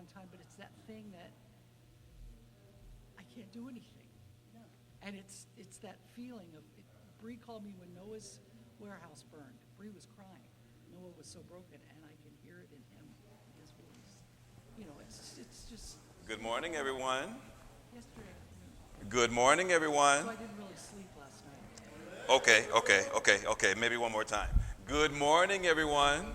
long time, but it's that thing that I can't do anything. No. And it's that feeling of, Bree called me when Noah's warehouse burned. Bree was crying. Noah was so broken, and I can hear it in him, in his voice. You know, it's just. Good morning, everyone. Yesterday afternoon. Good morning, everyone. So I didn't really sleep last night. Okay. Maybe one more time. Good morning, everyone.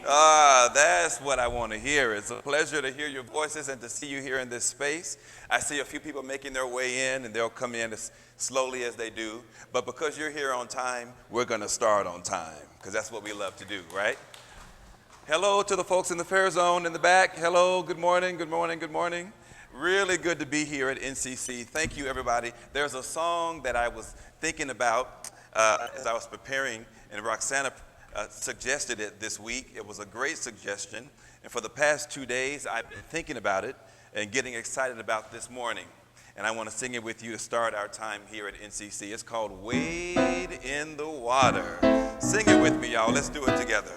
That's what I want to hear. It's a pleasure to hear your voices and to see you here in this space. I see a few people making their way in, and they'll come in as slowly as they do. But because you're here on time, we're going to start on time, because that's what we love to do, right? Hello to the folks in the Fair Zone in the back. Hello, good morning. Really good to be here at NCC. Thank you, everybody. There's a song that I was thinking about as I was preparing, and Roxanna suggested it this week. It was a great suggestion. And for the past 2 days, I've been thinking about it and getting excited about this morning. And I want to sing it with you to start our time here at NCC. It's called Wade in the Water. Sing it with me, y'all. Let's do it together.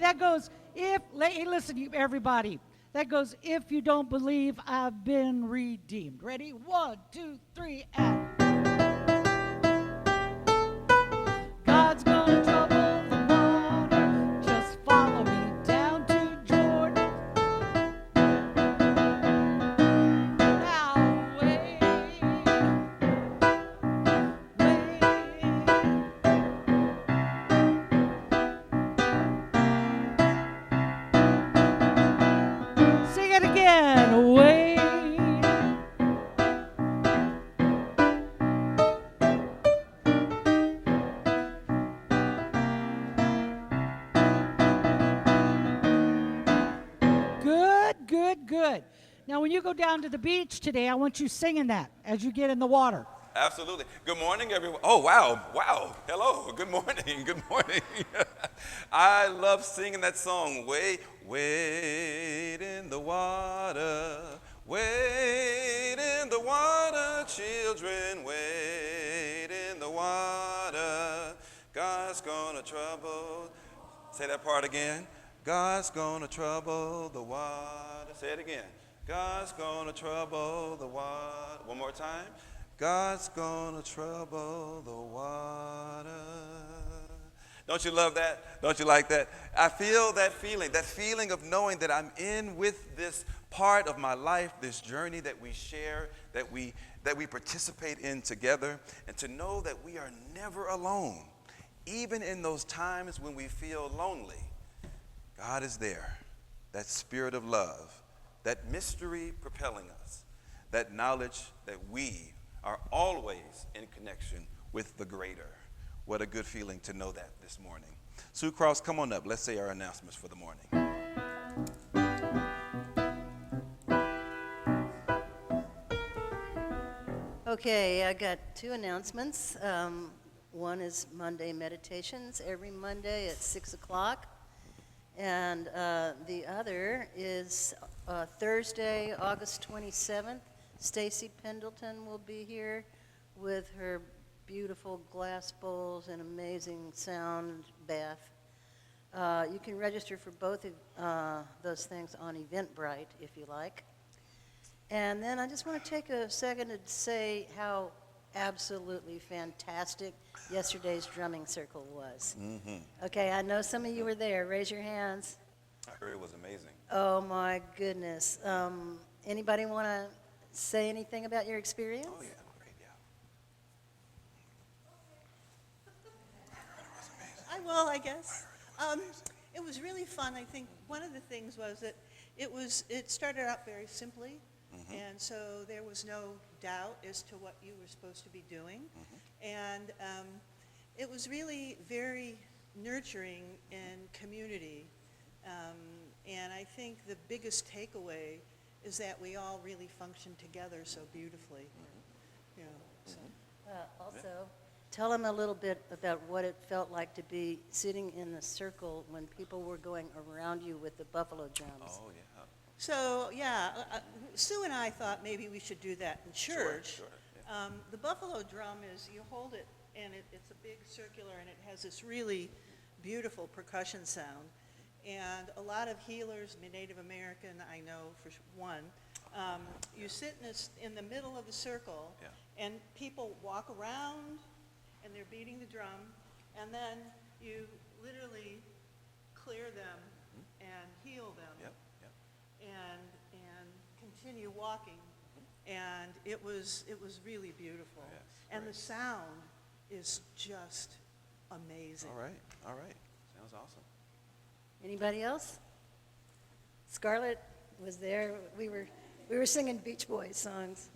That goes, listen, everybody. That goes, if you don't believe I've been redeemed. Ready? 1, 2, 3, and. God's gonna trouble the water. Just follow me down to Jordan. Now wait. Good. Now, when you go down to the beach today, I want you singing that as you get in the water. Absolutely. Good morning, everyone. Oh, wow. Hello. Good morning. I love singing that song. Wade in the water. Wade in the water, children. Wade in the water. God's gonna trouble. Say that part again. God's gonna trouble the water. Say it again. God's gonna trouble the water. One more time. God's gonna trouble the water. Don't you love that? Don't you like that? I feel that feeling of knowing that I'm in with this part of my life, this journey that we share, that we participate in together, and to know that we are never alone, even in those times when we feel lonely. God is there, that spirit of love, that mystery propelling us, that knowledge that we are always in connection with the greater. What a good feeling to know that this morning. Sue Cross, come on up. Let's say our announcements for the morning. Okay, I got 2 announcements. One is Monday meditations every Monday at 6 o'clock. And the other is Thursday, August 27th. Stacy Pendleton will be here with her beautiful glass bowls and amazing sound bath. You can register for both of those things on Eventbrite if you like. And then I just want to take a second to say how absolutely fantastic yesterday's drumming circle was. Okay, I know some of you were there. Raise your hands. I heard it was amazing. Oh my goodness. Anybody want to say anything about your experience? Oh, yeah. Great, yeah. I will, I guess. It was really fun. I think one of the things was that it started out very simply, and so there was no doubt as to what you were supposed to be doing. And it was really very nurturing and community. And I think the biggest takeaway is that we all really function together so beautifully. You know, so. Also, tell them a little bit about what it felt like to be sitting in the circle when people were going around you with the buffalo drums. Oh, yeah. So, yeah, Sue and I thought maybe we should do that in church. Sure, yeah. The buffalo drum is, you hold it, and it's a big circular, and it has this really beautiful percussion sound. And a lot of healers, Native American, I know for one, you sit in the middle of the circle, and people walk around, and they're beating the drum, and then you literally clear them and heal them. And continue walking, and it was really beautiful. Yes, and great. the sound is just amazing. All right. Sounds awesome. Anybody else? Scarlett was there. We were singing Beach Boys songs.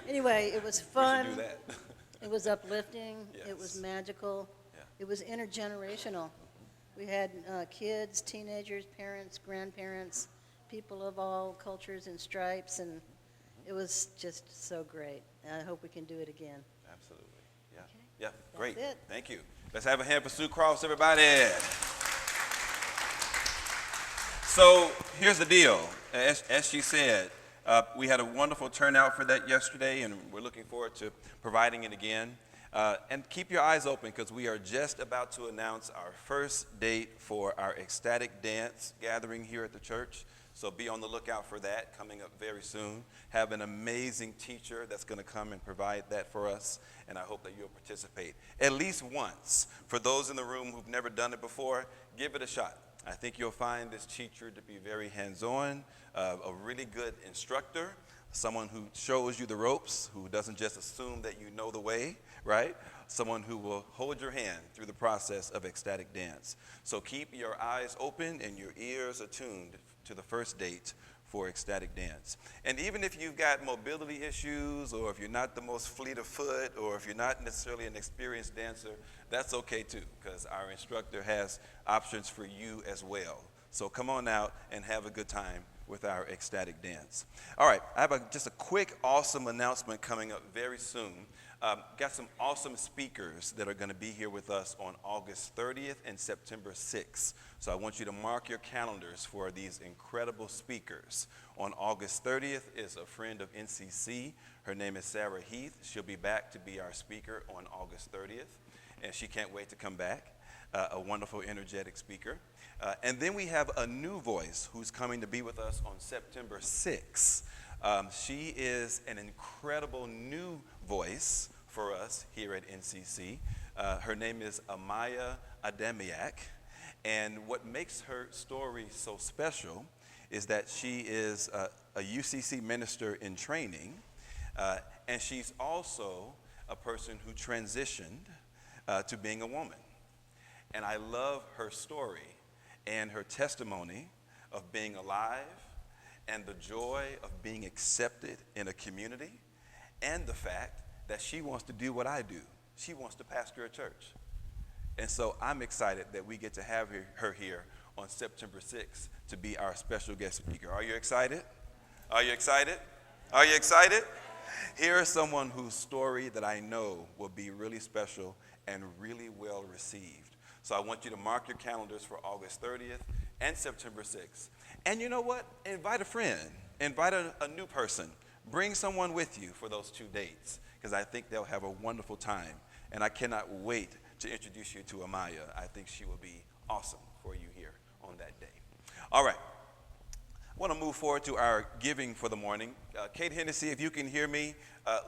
Anyway, it was fun. We should do that. It was uplifting. It was Yes. magical. Yeah. It was intergenerational. We had kids, teenagers, parents, grandparents, people of all cultures and stripes, and it was just so great. And I hope we can do it again. Absolutely. Yeah. Okay. Yeah. Great. it. Thank you. Let's have a hand for Sue Cross, everybody. So here's the deal. As she said, we had a wonderful turnout for that yesterday, and we're looking forward to providing it again. And keep your eyes open, because we are just about to announce our first date for our ecstatic dance gathering here at the church. So be on the lookout for that coming up very soon. Have an amazing teacher that's going to come and provide that for us, and I hope that you'll participate at least once. For those in the room who've never done it before, give it a shot. I think you'll find this teacher to be very hands-on, a really good instructor, someone who shows you the ropes, who doesn't just assume that you know the way, right? Someone who will hold your hand through the process of ecstatic dance. So keep your eyes open and your ears attuned to the first date for ecstatic dance. And even if you've got mobility issues, or if you're not the most fleet of foot, or if you're not necessarily an experienced dancer, that's okay too, because our instructor has options for you as well. So come on out and have a good time with our ecstatic dance. All right, I have just a quick, awesome announcement coming up very soon. Got some awesome speakers that are going to be here with us on August 30th and September 6th. So I want you to mark your calendars for these incredible speakers. On August 30th is a friend of NCC. Her name is Sarah Heath. She'll be back to be our speaker on August 30th, and she can't wait to come back. A wonderful, energetic speaker. And then we have a new voice who's coming to be with us on September 6th. She is an incredible new voice for us here at NCC. Her name is Amaya Ademiak. And what makes her story so special is that she is a UCC minister in training, and she's also a person who transitioned to being a woman. And I love her story and her testimony of being alive, and the joy of being accepted in a community, and the fact that she wants to do what I do. She wants to pastor a church. And so I'm excited that we get to have her here on September 6th to be our special guest speaker. Are you excited? Are you excited? Are you excited? Here is someone whose story that I know will be really special and really well received. So I want you to mark your calendars for August 30th and September 6th. And you know what? Invite a friend. Invite a new person. Bring someone with you for those 2 dates, because I think they'll have a wonderful time. And I cannot wait to introduce you to Amaya. I think she will be awesome for you here on that day. All right. I want to move forward to our giving for the morning. Kate Hennessy, if you can hear me,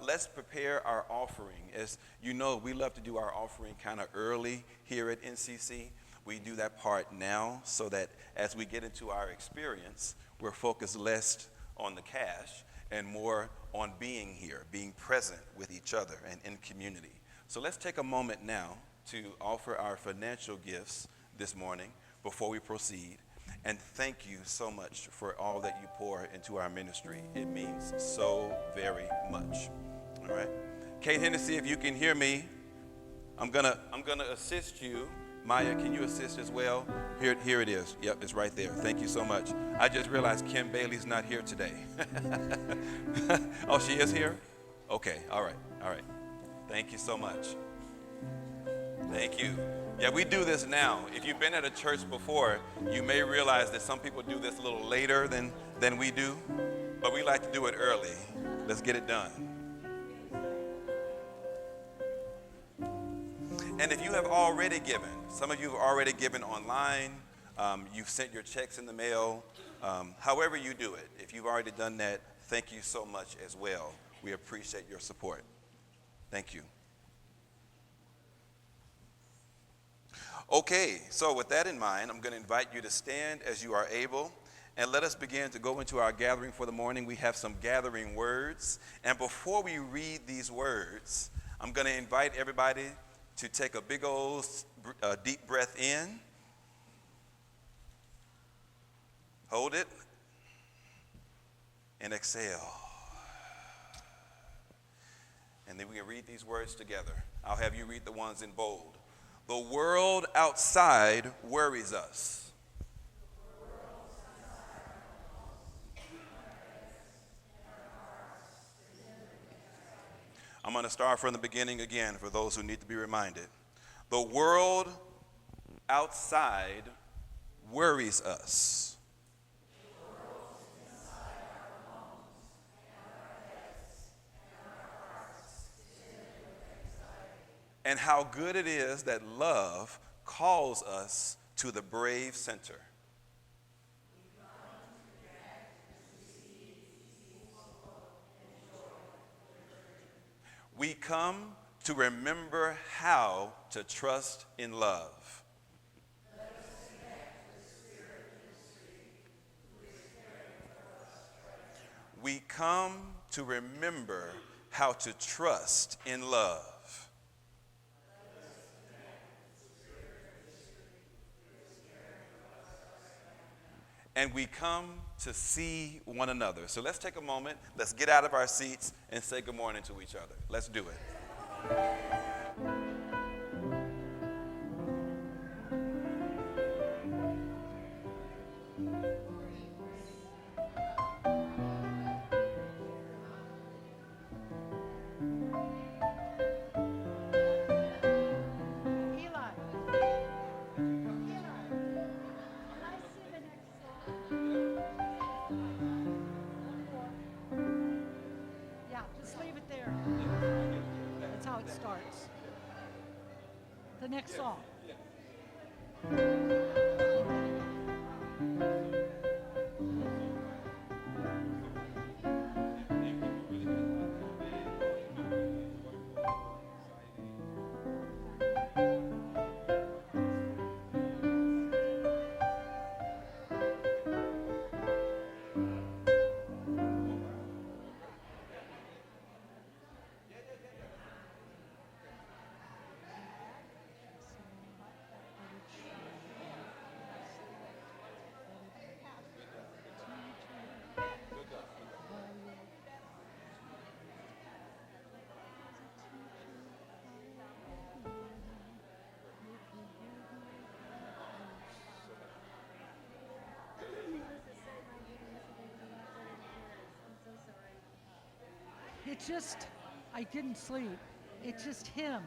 let's prepare our offering. As you know, we love to do our offering kind of early here at NCC. We do that part now so that as we get into our experience, we're focused less on the cash and more on being here, being present with each other and in community. So let's take a moment now to offer our financial gifts this morning before we proceed. And thank you so much for all that you pour into our ministry. It means so very much. All right. Kate Hennessy, if you can hear me, I'm gonna assist you. Maya, can you assist as well? Here it is. Yep, it's right there. Thank you so much. I just realized Kim Bailey's not here today. Oh, she is here? Okay, all right. Thank you so much. Thank you. Yeah, we do this now. If you've been at a church before, you may realize that some people do this a little later than we do, but we like to do it early. Let's get it done. And if you have already given, some of you have already given online, you've sent your checks in the mail, however you do it, if you've already done that, thank you so much as well. We appreciate your support. Thank you. Okay, so with that in mind, I'm going to invite you to stand as you are able, and let us begin to go into our gathering for the morning. We have some gathering words, and before we read these words, I'm going to invite everybody to take a big old deep breath in, hold it, and exhale. And then we can read these words together. I'll have you read the ones in bold. The world outside worries us. I'm going to start from the beginning again for those who need to be reminded. The world outside worries us. And how good it is that love calls us to the brave center. We come to remember how to trust in love. We come to remember how to trust in love. And we come to see one another. So let's take a moment. Let's get out of our seats and say good morning to each other. Let's do it. The next song. It's just, I didn't sleep. It's just him.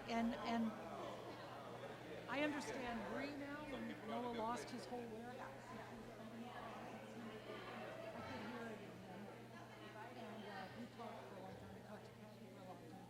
And I understand Bree now when Noah lost his whole warehouse. I could hear it in him. And we talked for a long time. I talked to Kathy for a long time.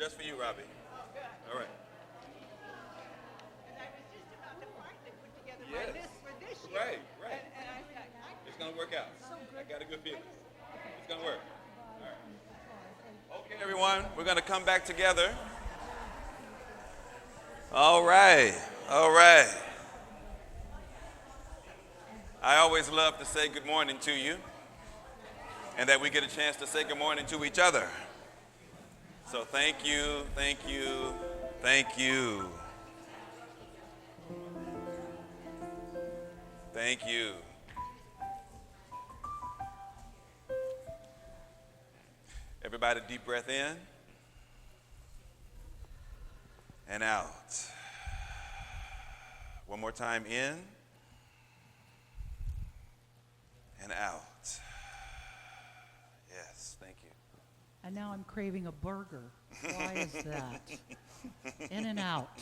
Just for you, Robbie. All right. And I was just about to finally put together Yes. my list for this year. Right, right. And I thought, It's going to work out. I got a good feeling. It's going to work. All right. Okay, everyone. We're going to come back together. All right. All right. I always love to say good morning to you, and that we get a chance to say good morning to each other. So thank you, thank you, thank you. Thank you. Everybody, deep breath in and out. One more time, in and out. Yes, thank you. And now I'm craving a burger. Why is that? In and out.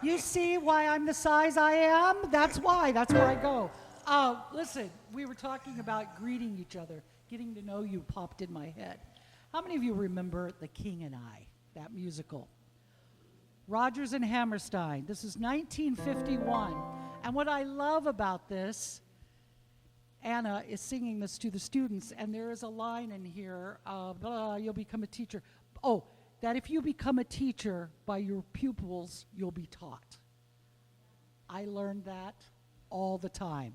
You see why I'm the size I am? That's why. That's where I go. Listen, we were talking about greeting each other. Getting to know you popped in my head. How many of you remember The King and I, that musical? Rodgers and Hammerstein. This is 1951. And what I love about this, Anna is singing this to the students, and there is a line in here, you'll become a teacher. Oh, that if you become a teacher by your pupils, you'll be taught. I learned that all the time.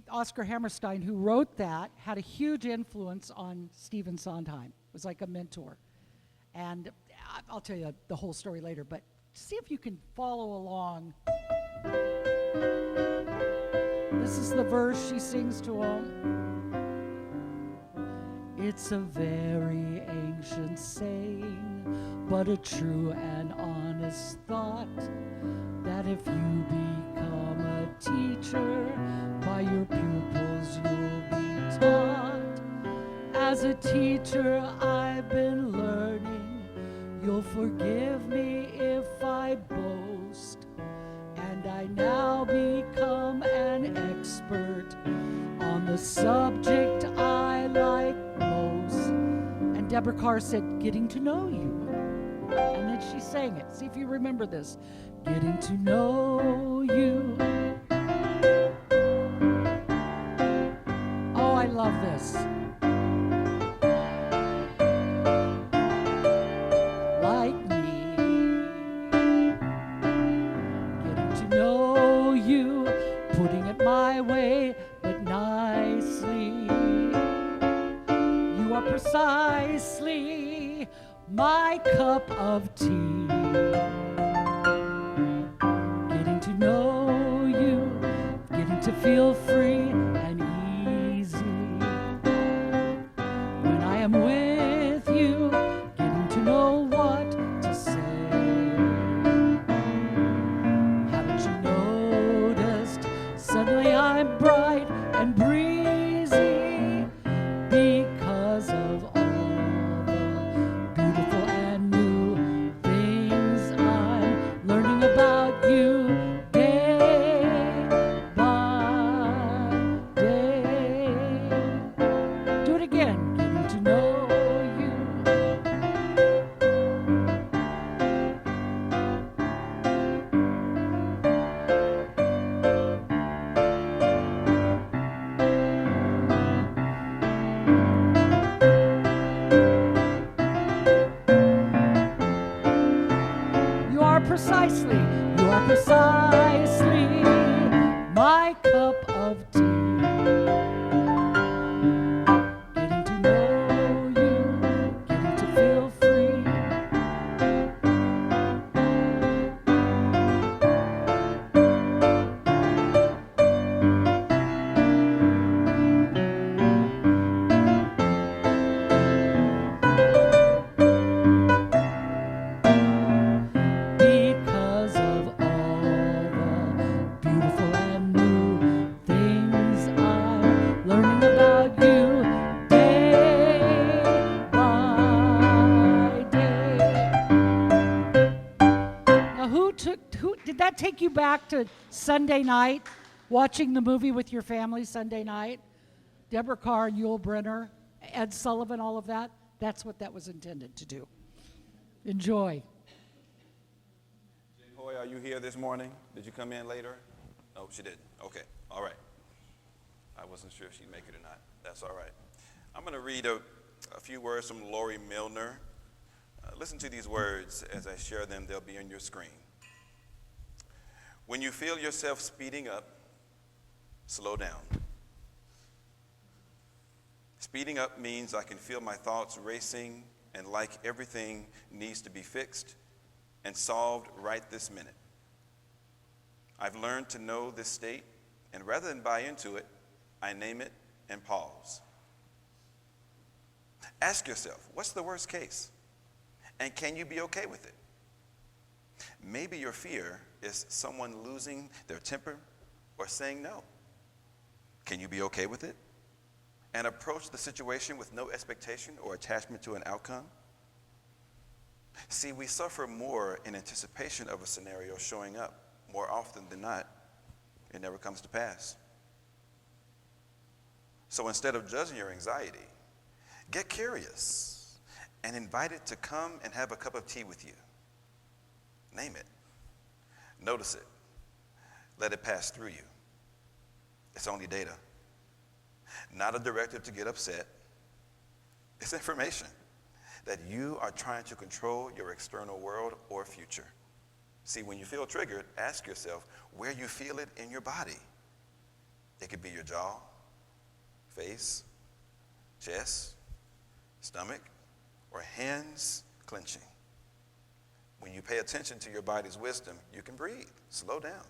Oscar Hammerstein, who wrote that, had a huge influence on Stephen Sondheim. Was like a mentor. And I'll tell you the whole story later, but see if you can follow along. This is the verse she sings to him. It's a very ancient saying, but a true and honest thought, that if you become a teacher, by your pupils you'll be taught. As a teacher I've been learning, you'll forgive me if I boast, and I now become an expert on the subject I like most. And Deborah Carr said, getting to know you. And then she sang it. See if you remember this. Getting to know you. Oh, I love this. Like me. Getting to know you. Putting it my way, but nicely. You are precisely my cup of tea. Getting to know you, getting to feel free and easy. When I am with you, getting to know what to say. Haven't you noticed? Suddenly I'm bright and breezy because of all the beautiful and new things I'm learning about you day by day. Do it again, getting to know you. You are precisely my cup of tea. Getting to know you, getting to feel free. Because of all the beautiful and new things I'm learning about you day by day. Now, who did that take you back to Sunday night, watching the movie with your family Sunday night? Deborah Carr, Yul Brynner, Ed Sullivan, all of that. That's what that was intended to do. Enjoy. Jen Hoy, are you here this morning? Did you come in later? Oh, she didn't. Okay, all right. I wasn't sure if she'd make it or not. That's all right. I'm going to read a few words from Lori Milner. Listen to these words as I share them. They'll be on your screen. When you feel yourself speeding up, slow down. Speeding up means I can feel my thoughts racing and like everything needs to be fixed and solved right this minute. I've learned to know this state, and rather than buy into it, I name it and pause. Ask yourself, what's the worst case? And can you be okay with it? Maybe your fear is someone losing their temper or saying no. Can you be okay with it? And approach the situation with no expectation or attachment to an outcome? See, we suffer more in anticipation of a scenario showing up. More often than not, it never comes to pass. So instead of judging your anxiety, get curious and invite it to come and have a cup of tea with you. Name it. Notice it. Let it pass through you. It's only data. Not a directive to get upset. It's information that you are trying to control your external world or future. See, when you feel triggered, ask yourself where you feel it in your body. It could be your jaw, face, chest, stomach, or hands clenching. When you pay attention to your body's wisdom, you can breathe, slow down,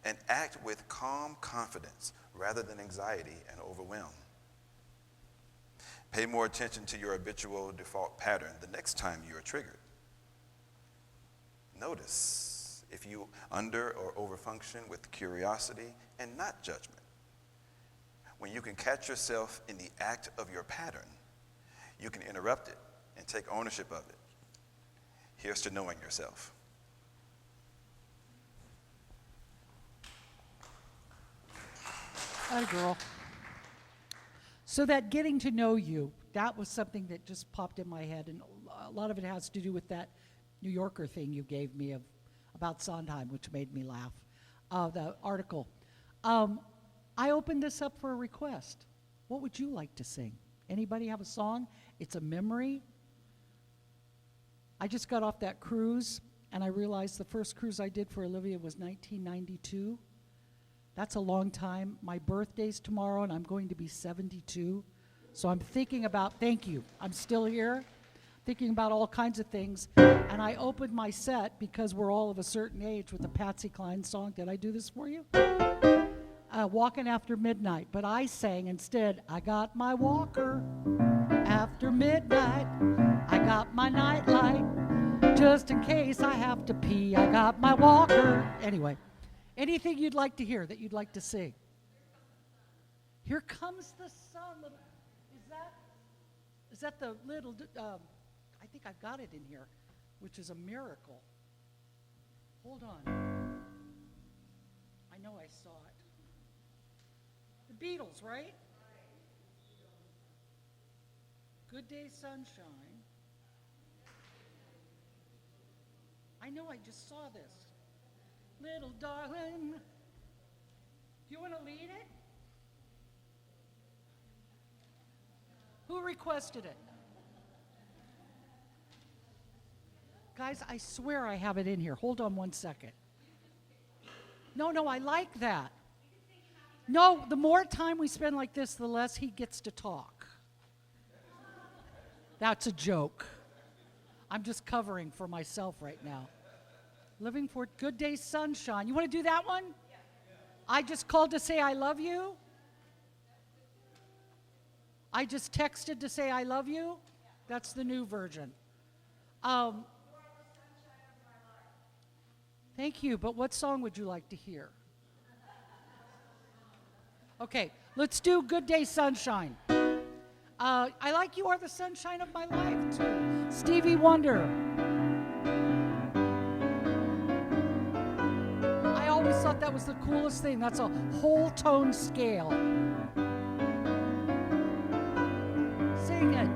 and act with calm confidence rather than anxiety and overwhelm. Pay more attention to your habitual default pattern the next time you are triggered. Notice if you under or overfunction with curiosity and not judgment. When you can catch yourself in the act of your pattern, you can interrupt it and take ownership of it. Here's to knowing yourself. Hi, girl. So that getting to know you, that was something that just popped in my head, and a lot of it has to do with that New Yorker thing you gave me about Sondheim, which made me laugh, the article. I opened this up for a request. What would you like to sing? Anybody have a song? It's a memory. I just got off that cruise, and I realized the first cruise I did for Olivia was 1992. That's a long time. My birthday's tomorrow, and I'm going to be 72. So I'm thinking about, thank you, I'm still here, thinking about all kinds of things. And I opened my set, because we're all of a certain age, with a Patsy Cline song. Did I do this for you? Walking After Midnight. But I sang instead, I got my walker after midnight. I got my nightlight just in case I have to pee. I got my walker. Anyway, anything you'd like to hear that you'd like to sing? Here Comes the Sun. Is that the little, I think I've got it in here, which is a miracle. Hold on. I know I saw it. The Beatles, right? Good Day Sunshine. I know I just saw this. Little darling. Do you want to lead it? Who requested it? Guys, I swear I have it in here. Hold on one second. No, I like that. No, the more time we spend like this, the less he gets to talk. That's a joke. I'm just covering for myself right now. Living for Good Day Sunshine. You want to do that one? I just called to say I love you. I just texted to say I love you. That's the new version. Thank you, but what song would you like to hear? Okay, let's do Good Day Sunshine. I like You Are the Sunshine of My Life, too. Stevie Wonder. I always thought that was the coolest thing. That's a whole tone scale. Sing it.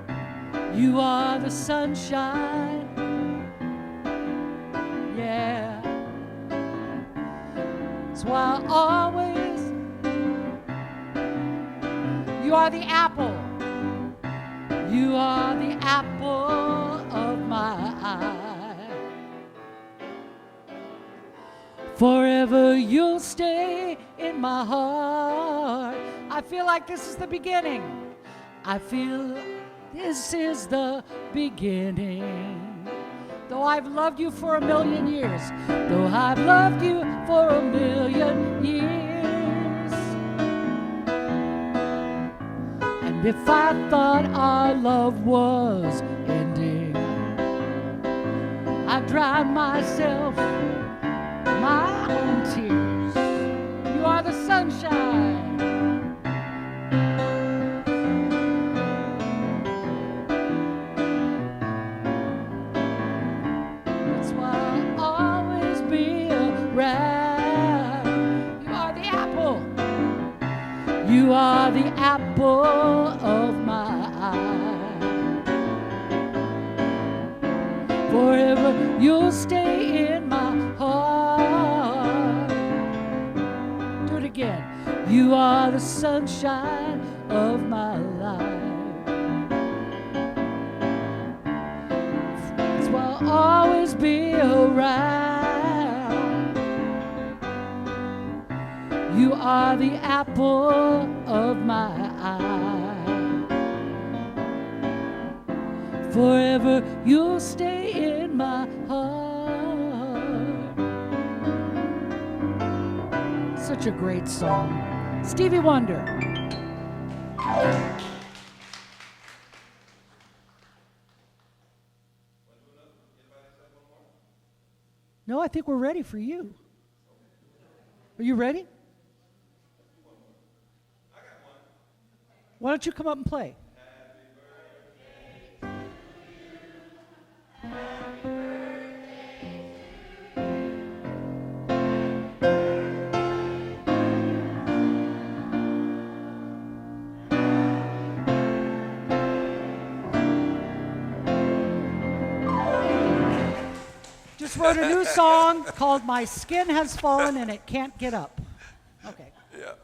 You are the sunshine. Yeah. That's why I always. You are the apple. You are the apple of my eye. Forever you'll stay in my heart. I feel like this is the beginning. I feel this is the beginning. Though I've loved you for 1,000,000 years. Though I've loved you for 1,000,000 years. And if I thought our love was ending, I'd drown myself in my own tears. You are the sunshine. That's why I'll always be around. You are the apple. You are the apple of my eye. Forever you'll stay in my heart. Do it again. You are the sunshine of my life. That's why I'll always be around. You are the apple of my eye. Forever you'll stay in my heart. Such a great song. Stevie Wonder. No, I think we're ready for you. Are you ready? Why don't you come up and play? Just wrote a new song called My Skin Has Fallen and It Can't Get Up. Okay. Yeah.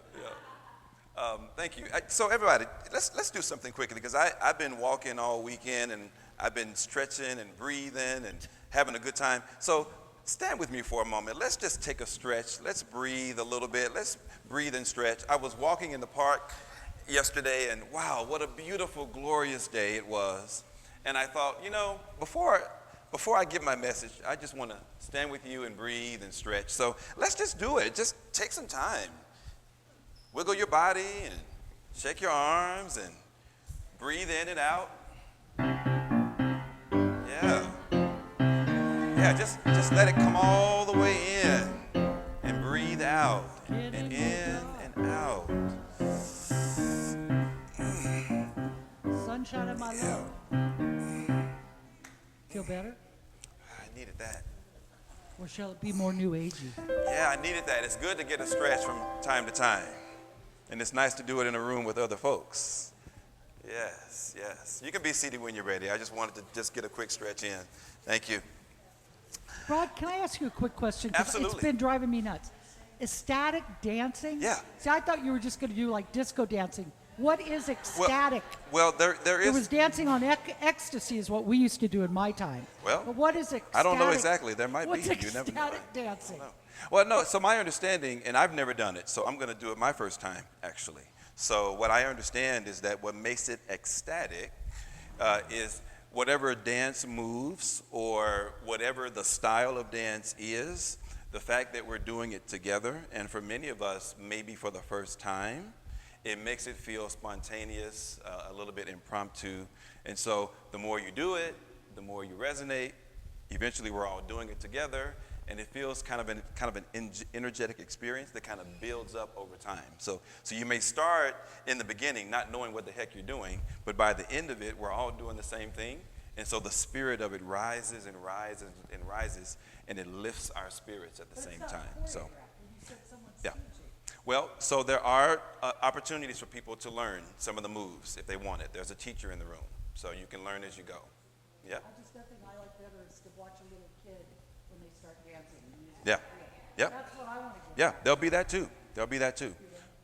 Thank you. So everybody, let's do something quickly because I've been walking all weekend and I've been stretching and breathing and having a good time. So stand with me for a moment. Let's just take a stretch. Let's breathe a little bit. Let's breathe and stretch. I was walking in the park yesterday and wow, what a beautiful, glorious day it was. And I thought, before I give my message, I just want to stand with you and breathe and stretch. So let's just do it. Just take some time. Wiggle your body and shake your arms and breathe in and out. Yeah, just let it come all the way in and breathe out and in and out. Sunshine of my love. Feel better? I needed that. Or shall it be more new agey? Yeah, I needed that. It's good to get a stretch from time to time. And it's nice to do it in a room with other folks. Yes. You can be seated when you're ready. I just wanted to just get a quick stretch in. Thank you. Rod, can I ask you a quick question? 'Cause Absolutely. It's been driving me nuts. Ecstatic dancing? Yeah. See, I thought you were just going to do like disco dancing. What is ecstatic? Well, there It was is. dancing on ecstasy is what we used to do in my time. Well, but what is ecstatic? I don't know exactly. There might What's be. You never know. ecstatic dancing? No. Well, no, so my understanding, and I've never done it, so I'm going to do it my first time, actually. So what I understand is that what makes it ecstatic is whatever dance moves or whatever the style of dance is, the fact that we're doing it together, and for many of us, maybe for the first time, it makes it feel spontaneous, a little bit impromptu. And so the more you do it, the more you resonate. Eventually, we're all doing it together, and it feels kind of an energetic experience that kind of builds up over time. So you may start in the beginning not knowing what the heck you're doing, but by the end of it, we're all doing the same thing. And so the spirit of it rises and rises and rises, and it lifts our spirits at the same time. So, yeah. Well, so there are opportunities for people to learn some of the moves if they want it. There's a teacher in the room. So you can learn as you go. Yeah. I just, nothing I like better is to watch a little kid when they start dancing. And music. Yeah. Yeah. That's what I want to get. Yeah, there'll be that too. There'll be that too.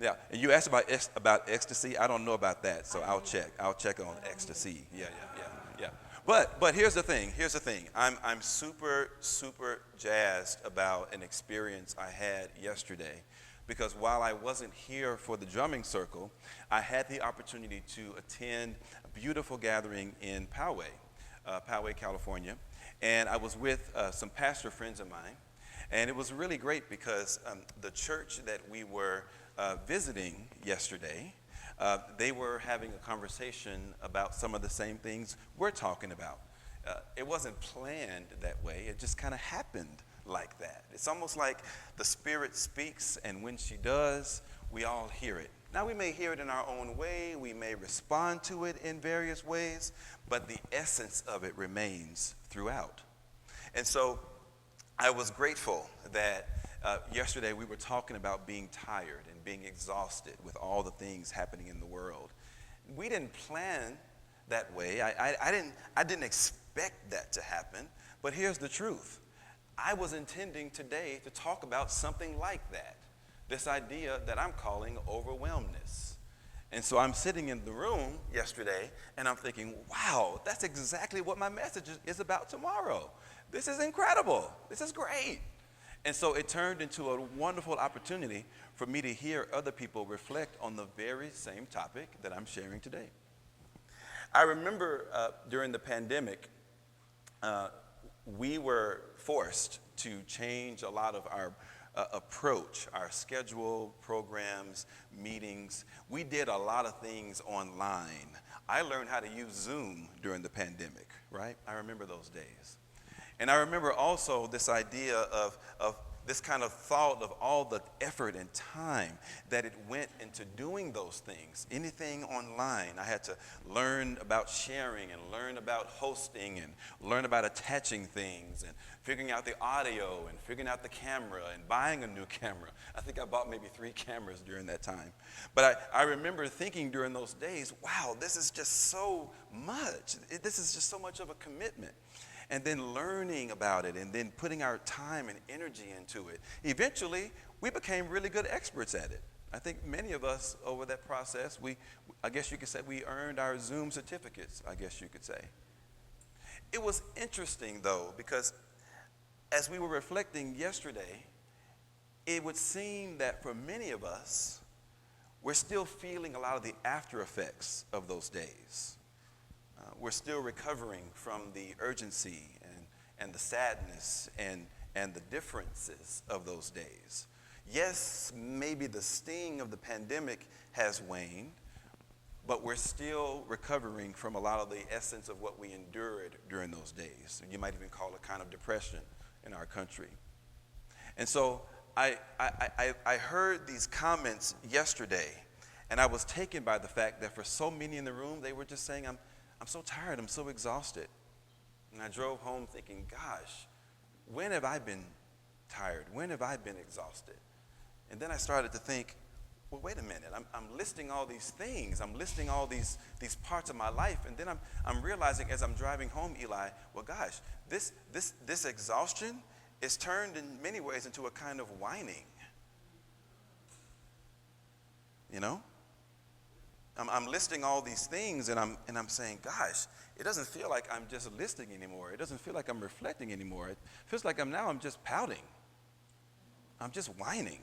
Yeah. And you asked about ecstasy. I don't know about that, so I'll check. I'll check on ecstasy. Yeah. But here's the thing. I'm super jazzed about an experience I had yesterday, because while I wasn't here for the drumming circle, I had the opportunity to attend a beautiful gathering in Poway, California, and I was with some pastor friends of mine, and it was really great because the church that we were visiting yesterday, they were having a conversation about some of the same things we're talking about. It wasn't planned that way. It just kind of happened like that. It's almost like the Spirit speaks, and when she does, we all hear it. Now, we may hear it in our own way. We may respond to it in various ways, but the essence of it remains throughout. And so I was grateful that yesterday we were talking about being tired and being exhausted with all the things happening in the world. We didn't plan that way. I didn't expect that to happen, but here's the truth. I was intending today to talk about something like that, this idea that I'm calling overwhelmness. And so I'm sitting in the room yesterday, and I'm thinking, wow, that's exactly what my message is about tomorrow. This is incredible. This is great. And so it turned into a wonderful opportunity for me to hear other people reflect on the very same topic that I'm sharing today. I remember during the pandemic, we were forced to change a lot of our approach, our schedule, programs, meetings. We did a lot of things online. I learned how to use Zoom during the pandemic, right? I remember those days. And I remember also this idea of this kind of thought of all the effort and time that it went into doing those things. Anything online, I had to learn about sharing and learn about hosting and learn about attaching things and figuring out the audio and figuring out the camera and buying a new camera. I think I bought maybe 3 cameras during that time. But I remember thinking during those days, wow, this is just so much. This is just so much of a commitment. And then learning about it and then putting our time and energy into it. Eventually, we became really good experts at it. I think many of us over that process, I guess you could say we earned our Zoom certificates, I guess you could say. It was interesting, though, because as we were reflecting yesterday, it would seem that for many of us, we're still feeling a lot of the after effects of those days. We're still recovering from the urgency and the sadness and the differences of those days. Yes, maybe the sting of the pandemic has waned, but we're still recovering from a lot of the essence of what we endured during those days. You might even call it kind of depression in our country. And so I heard these comments yesterday, and I was taken by the fact that for so many in the room, they were just saying, I'm so tired, I'm so exhausted. And I drove home thinking, gosh, when have I been tired? When have I been exhausted? And then I started to think, well, wait a minute, I'm listing all these things. I'm listing all these parts of my life. And then I'm realizing as I'm driving home, Eli, well, gosh, this exhaustion is turned in many ways into a kind of whining. You know? I'm listing all these things, and I'm saying, gosh, it doesn't feel like I'm just listing anymore. It doesn't feel like I'm reflecting anymore. It feels like I'm just pouting. I'm just whining.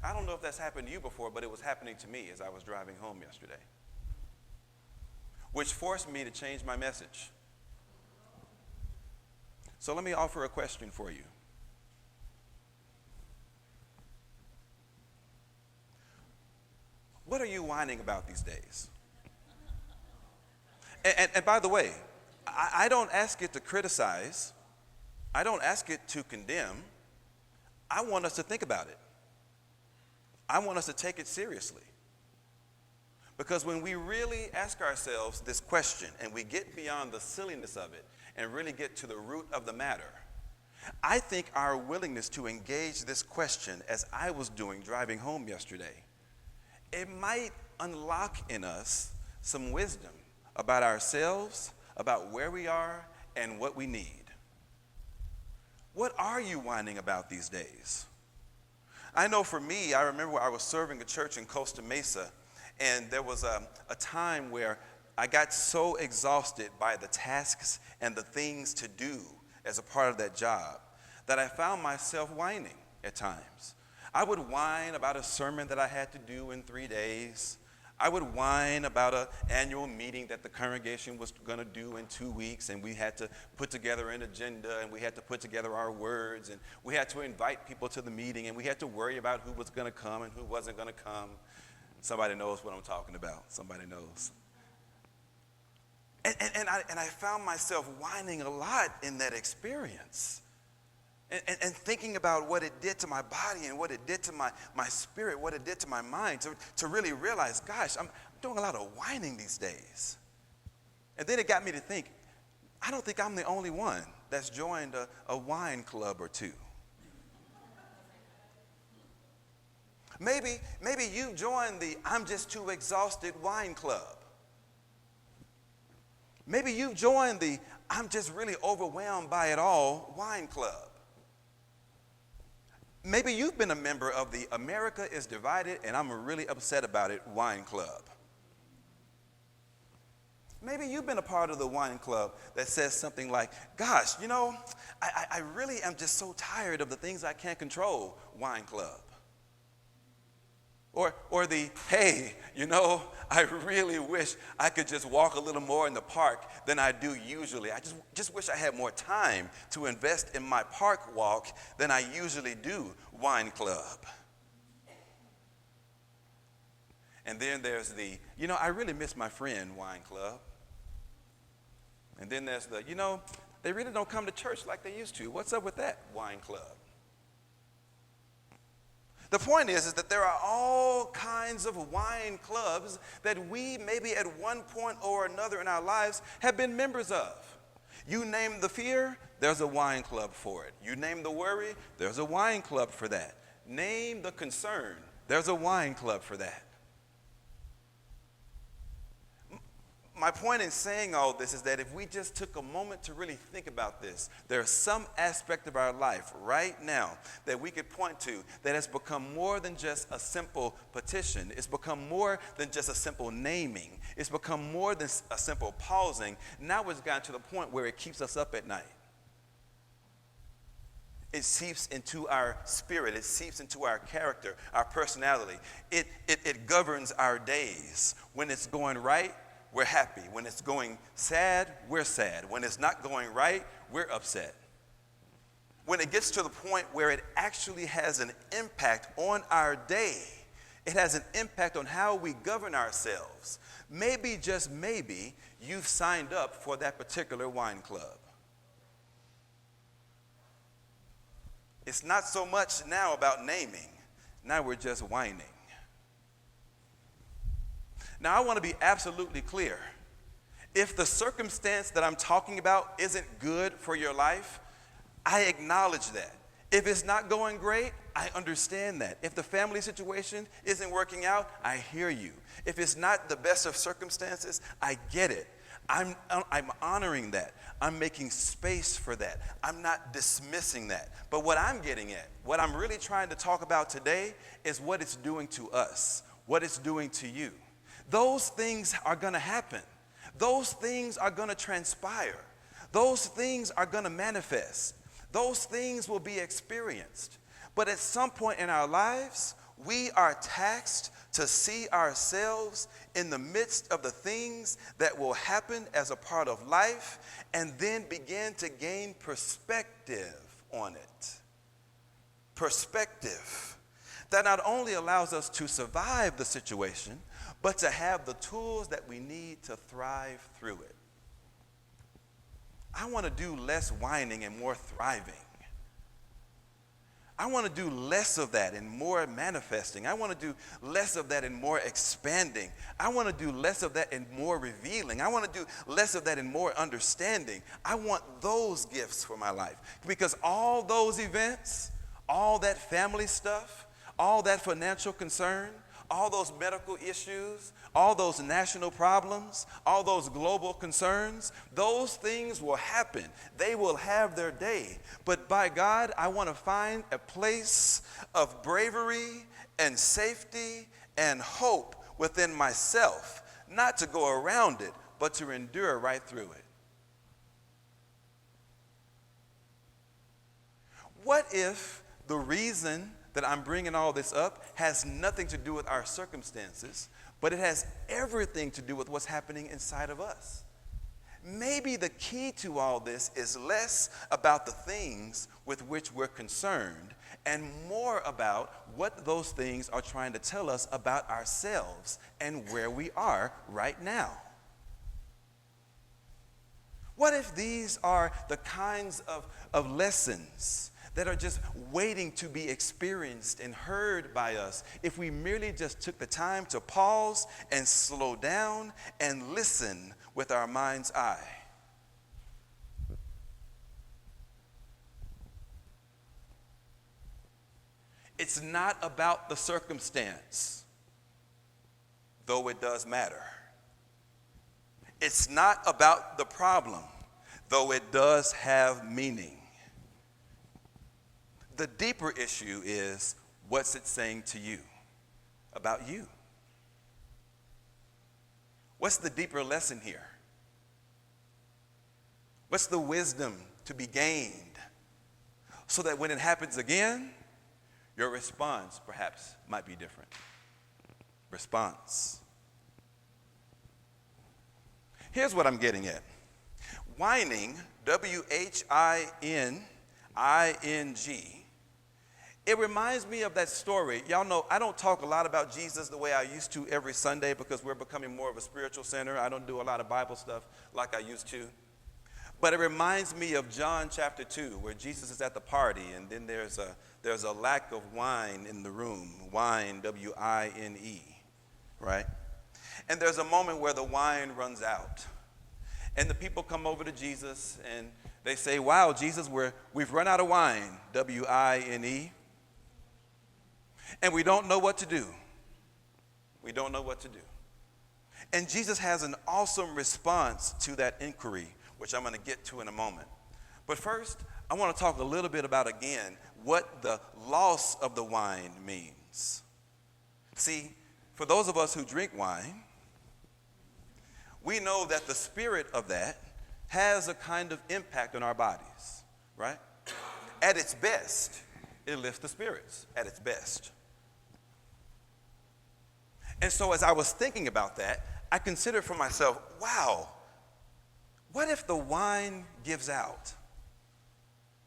I don't know if that's happened to you before, but it was happening to me as I was driving home yesterday, which forced me to change my message. So let me offer a question for you. What are you whining about these days? And by the way, I don't ask it to criticize. I don't ask it to condemn. I want us to think about it. I want us to take it seriously. Because when we really ask ourselves this question and we get beyond the silliness of it and really get to the root of the matter, I think our willingness to engage this question, as I was doing driving home yesterday, it might unlock in us some wisdom about ourselves, about where we are, and what we need. What are you whining about these days? I know for me, I remember I was serving a church in Costa Mesa, and there was a time where I got so exhausted by the tasks and the things to do as a part of that job that I found myself whining at times. I would whine about a sermon that I had to do in 3 days. I would whine about an annual meeting that the congregation was going to do in 2 weeks, and we had to put together an agenda, and we had to put together our words, and we had to invite people to the meeting, and we had to worry about who was going to come and who wasn't going to come. Somebody knows what I'm talking about. Somebody knows. And I found myself whining a lot in that experience. And thinking about what it did to my body and what it did to my spirit, what it did to my mind, to really realize, gosh, I'm doing a lot of whining these days. And then it got me to think, I don't think I'm the only one that's joined a wine club or two. Maybe you joined the I'm just too exhausted wine club. Maybe you joined the I'm just really overwhelmed by it all wine club. Maybe you've been a member of the America is Divided and I'm really upset about it wine club. Maybe you've been a part of the wine club that says something like, gosh, I really am just so tired of the things I can't control wine club. Or the, hey, I really wish I could just walk a little more in the park than I do usually. I just wish I had more time to invest in my park walk than I usually do, wine club. And then there's the, I really miss my friend, wine club. And then there's the, they really don't come to church like they used to. What's up with that, wine club? The point is that there are all kinds of wine clubs that we maybe at one point or another in our lives have been members of. You name the fear, there's a wine club for it. You name the worry, there's a wine club for that. Name the concern, there's a wine club for that. My point in saying all this is that if we just took a moment to really think about this, there's some aspect of our life right now that we could point to that has become more than just a simple petition. It's become more than just a simple naming. It's become more than a simple pausing. Now it's gotten to the point where it keeps us up at night. It seeps into our spirit. It seeps into our character, our personality. It governs our days. When it's going right, we're happy. When it's going sad, we're sad. When it's not going right, we're upset. When it gets to the point where it actually has an impact on our day, it has an impact on how we govern ourselves. Maybe, just maybe, you've signed up for that particular wine club. It's not so much now about naming. Now we're just whining. Now, I want to be absolutely clear. If the circumstance that I'm talking about isn't good for your life, I acknowledge that. If it's not going great, I understand that. If the family situation isn't working out, I hear you. If it's not the best of circumstances, I get it. I'm honoring that. I'm making space for that. I'm not dismissing that. But what I'm getting at, what I'm really trying to talk about today is what it's doing to us, what it's doing to you. Those things are going to happen. Those things are going to transpire. Those things are going to manifest. Those things will be experienced. But at some point in our lives, we are tasked to see ourselves in the midst of the things that will happen as a part of life and then begin to gain perspective on it. Perspective that not only allows us to survive the situation, but to have the tools that we need to thrive through it. I want to do less whining and more thriving. I want to do less of that and more manifesting. I want to do less of that and more expanding. I want to do less of that and more revealing. I want to do less of that and more understanding. I want those gifts for my life. Because all those events, all that family stuff, all that financial concern, all those medical issues, all those national problems, all those global concerns, those things will happen. They will have their day. But by God, I want to find a place of bravery and safety and hope within myself, not to go around it, but to endure right through it. What if the reason that I'm bringing all this up has nothing to do with our circumstances, but it has everything to do with what's happening inside of us? Maybe the key to all this is less about the things with which we're concerned and more about what those things are trying to tell us about ourselves and where we are right now. What if these are the kinds of lessons that are just waiting to be experienced and heard by us if we merely just took the time to pause and slow down and listen with our mind's eye? It's not about the circumstance, though it does matter. It's not about the problem, though it does have meaning. The deeper issue is, what's it saying to you about you? What's the deeper lesson here? What's the wisdom to be gained so that when it happens again, your response perhaps might be different? Response. Here's what I'm getting at. Whining, W-H-I-N-I-N-G, it reminds me of that story. Y'all know I don't talk a lot about Jesus the way I used to every Sunday because we're becoming more of a spiritual center. I don't do a lot of Bible stuff like I used to. But it reminds me of John chapter 2, where Jesus is at the party, and then there's a lack of wine in the room. Wine, W-I-N-E, right? And there's a moment where the wine runs out. And the people come over to Jesus, and they say, wow, Jesus, we've run out of wine, W-I-N-E. And we don't know what to do. We don't know what to do. And Jesus has an awesome response to that inquiry, which I'm going to get to in a moment. But first, I want to talk a little bit about, again, what the loss of the wine means. See, for those of us who drink wine, we know that the spirit of that has a kind of impact on our bodies, right? At its best, it lifts the spirits, at its best. And so as I was thinking about that, I considered for myself, wow, what if the wine gives out?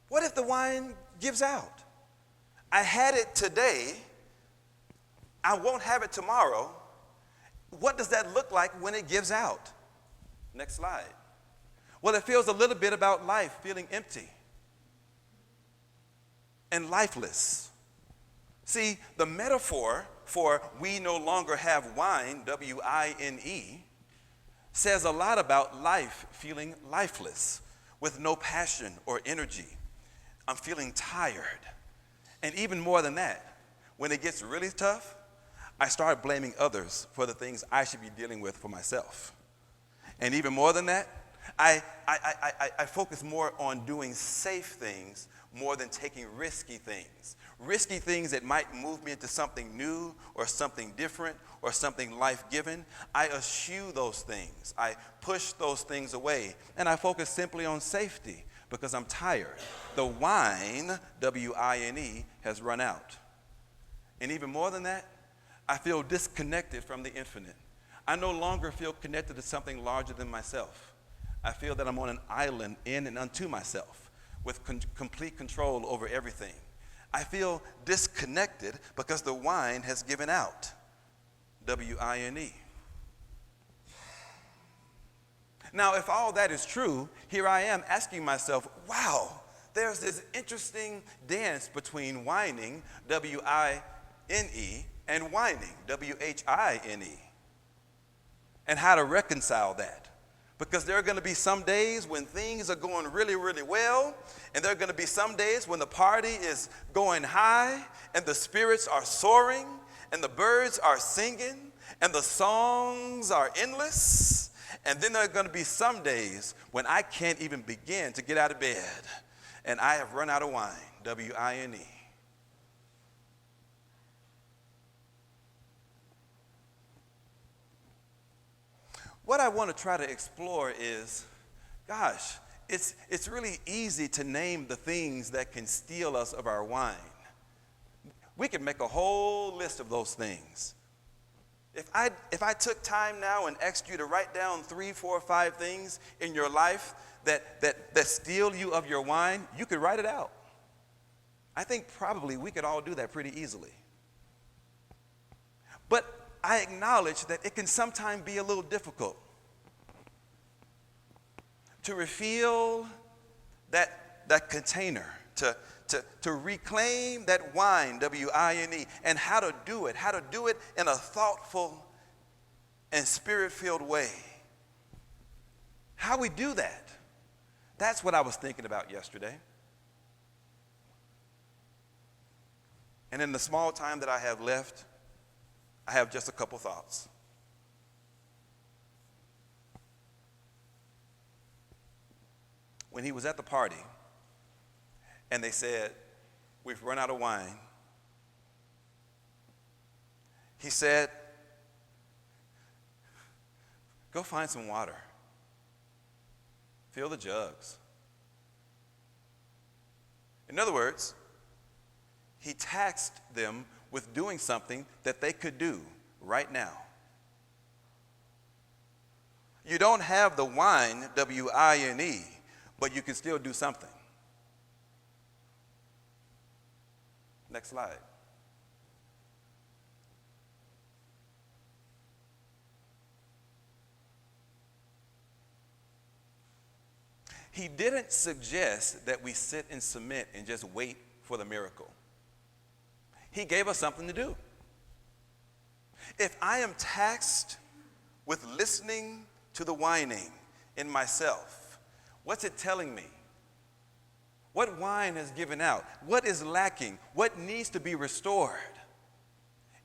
What if the wine gives out? I had it today, I won't have it tomorrow. What does that look like when it gives out? Next slide. Well, it feels a little bit about life feeling empty and lifeless. See, the metaphor for we no longer have wine, W-I-N-E, says a lot about life feeling lifeless with no passion or energy. I'm feeling tired. And even more than that, when it gets really tough, I start blaming others for the things I should be dealing with for myself. And even more than that, I focus more on doing safe things more than taking risky things. Risky things that might move me into something new or something different or something life-giving. I eschew those things. I push those things away. And I focus simply on safety because I'm tired. The wine, W-I-N-E, has run out. And even more than that, I feel disconnected from the infinite. I no longer feel connected to something larger than myself. I feel that I'm on an island in and unto myself with complete control over everything. I feel disconnected because the wine has given out. W-I-N-E. Now, if all that is true, here I am asking myself, wow, there's this interesting dance between whining, W-I-N-E, and whining, W-H-I-N-E, and how to reconcile that. Because there are going to be some days when things are going really, really well, and there are going to be some days when the party is going high and the spirits are soaring, and the birds are singing, and the songs are endless. And then there are going to be some days when I can't even begin to get out of bed, and I have run out of wine, W-I-N-E. What I want to try to explore is, gosh, it's really easy to name the things that can steal us of our wine. We could make a whole list of those things. If I took time now and asked you to write down 3, 4, 5 things in your life that steal you of your wine, you could write it out. I think probably we could all do that pretty easily. But I acknowledge that it can sometimes be a little difficult to refill that container, to reclaim that wine, W-I-N-E, and how to do it in a thoughtful and spirit-filled way. How we do that, that's what I was thinking about yesterday. And in the small time that I have left, I have just a couple thoughts. When he was at the party, and they said, "We've run out of wine," he said, "Go find some water. Fill the jugs." In other words, he tasked them with doing something that they could do right now. You don't have the wine, W-I-N-E, but you can still do something. Next slide. He didn't suggest that we sit and submit and just wait for the miracle. He gave us something to do. If I am tasked with listening to the whining in myself, what's it telling me? What wine has given out? What is lacking? What needs to be restored?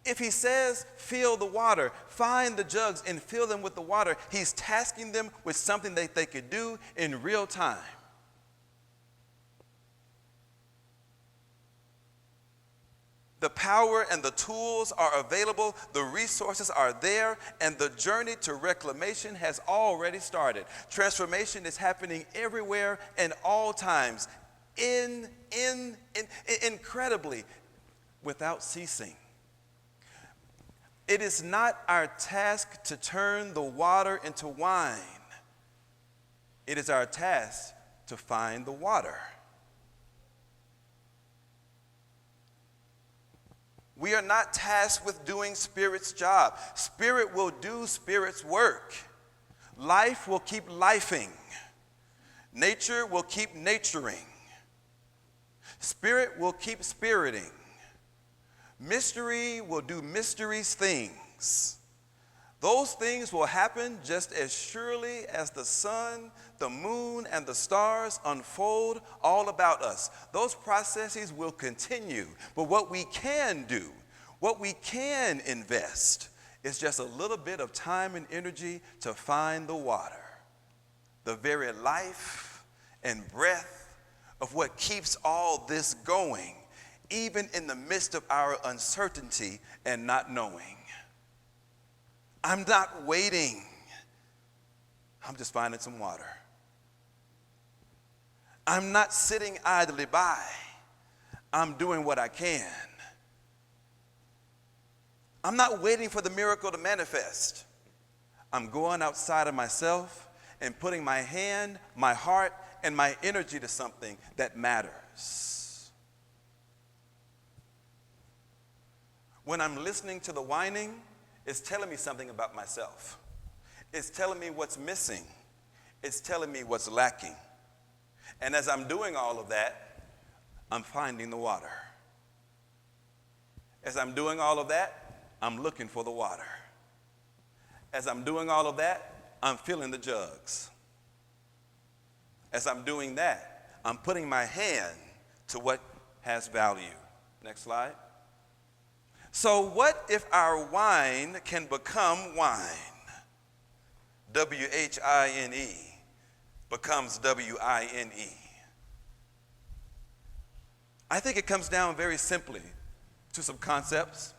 If he says, fill the water, find the jugs and fill them with the water, he's tasking them with something that they could do in real time. The power and the tools are available, the resources are there, and the journey to reclamation has already started. Transformation is happening everywhere and all times, incredibly, without ceasing. It is not our task to turn the water into wine. It is our task to find the water. We are not tasked with doing Spirit's job. Spirit will do Spirit's work. Life will keep lifing. Nature will keep naturing. Spirit will keep spiriting. Mystery will do mysteries things. Those things will happen just as surely as the sun, the moon, and the stars unfold all about us. Those processes will continue. But what we can do, what we can invest, is just a little bit of time and energy to find the water, the very life and breath of what keeps all this going, even in the midst of our uncertainty and not knowing. I'm not waiting. I'm just finding some water. I'm not sitting idly by. I'm doing what I can. I'm not waiting for the miracle to manifest. I'm going outside of myself and putting my hand, my heart, and my energy to something that matters. When I'm listening to the whining, it's telling me something about myself. It's telling me what's missing. It's telling me what's lacking. And as I'm doing all of that, I'm finding the water. As I'm doing all of that, I'm looking for the water. As I'm doing all of that, I'm filling the jugs. As I'm doing that, I'm putting my hand to what has value. Next slide. So what if our wine can become wine? W-H-I-N-E becomes W-I-N-E. I think it comes down very simply to some concepts.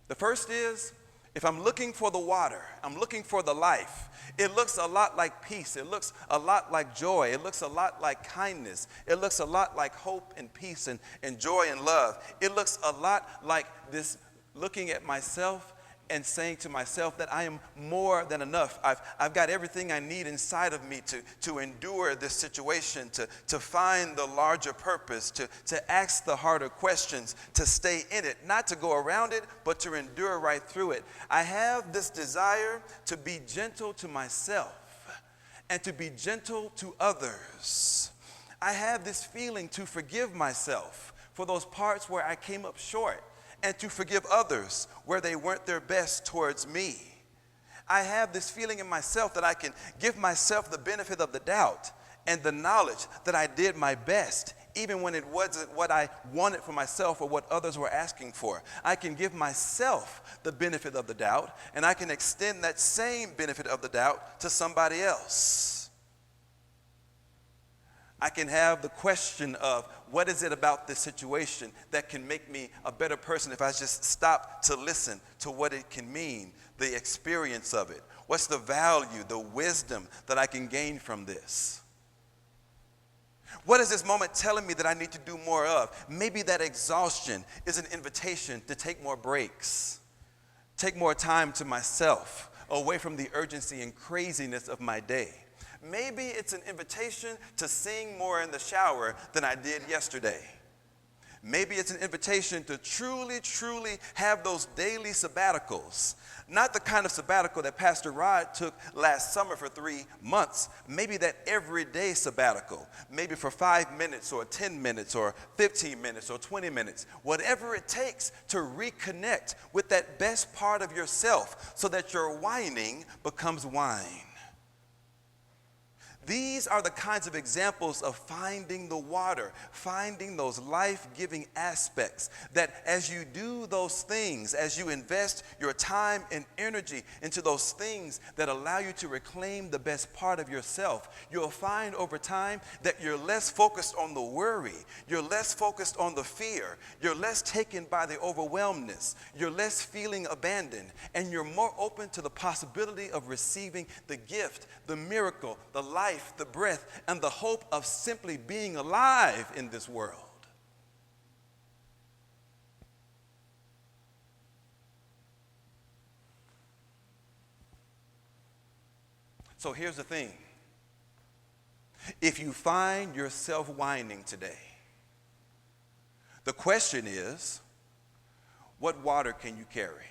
The first is, if I'm looking for the water, I'm looking for the life, it looks a lot like peace. It looks a lot like joy. It looks a lot like kindness. It looks a lot like hope and peace and joy and love. It looks a lot like this looking at myself and saying to myself that I am more than enough. I've got everything I need inside of me to endure this situation, to find the larger purpose, to ask the harder questions, to stay in it, not to go around it, but to endure right through it. I have this desire to be gentle to myself and to be gentle to others. I have this feeling to forgive myself for those parts where I came up short, and to forgive others where they weren't their best towards me. I have this feeling in myself that I can give myself the benefit of the doubt and the knowledge that I did my best, even when it wasn't what I wanted for myself or what others were asking for. I can give myself the benefit of the doubt, and I can extend that same benefit of the doubt to somebody else. I can have the question of, what is it about this situation that can make me a better person if I just stop to listen to what it can mean, the experience of it? What's the value, the wisdom that I can gain from this? What is this moment telling me that I need to do more of? Maybe that exhaustion is an invitation to take more breaks, take more time to myself, away from the urgency and craziness of my day. Maybe it's an invitation to sing more in the shower than I did yesterday. Maybe it's an invitation to truly, truly have those daily sabbaticals. Not the kind of sabbatical that Pastor Rod took last summer for 3 months. Maybe that everyday sabbatical. Maybe for 5 minutes or 10 minutes or 15 minutes or 20 minutes. Whatever it takes to reconnect with that best part of yourself so that your whining becomes wine. These are the kinds of examples of finding the water, finding those life-giving aspects that as you do those things, as you invest your time and energy into those things that allow you to reclaim the best part of yourself, you'll find over time that you're less focused on the worry, you're less focused on the fear, you're less taken by the overwhelmness, you're less feeling abandoned, and you're more open to the possibility of receiving the gift, the miracle, the life, the breath, and the hope of simply being alive in this world. So here's the thing. If you find yourself whining today, the question is, what water can you carry?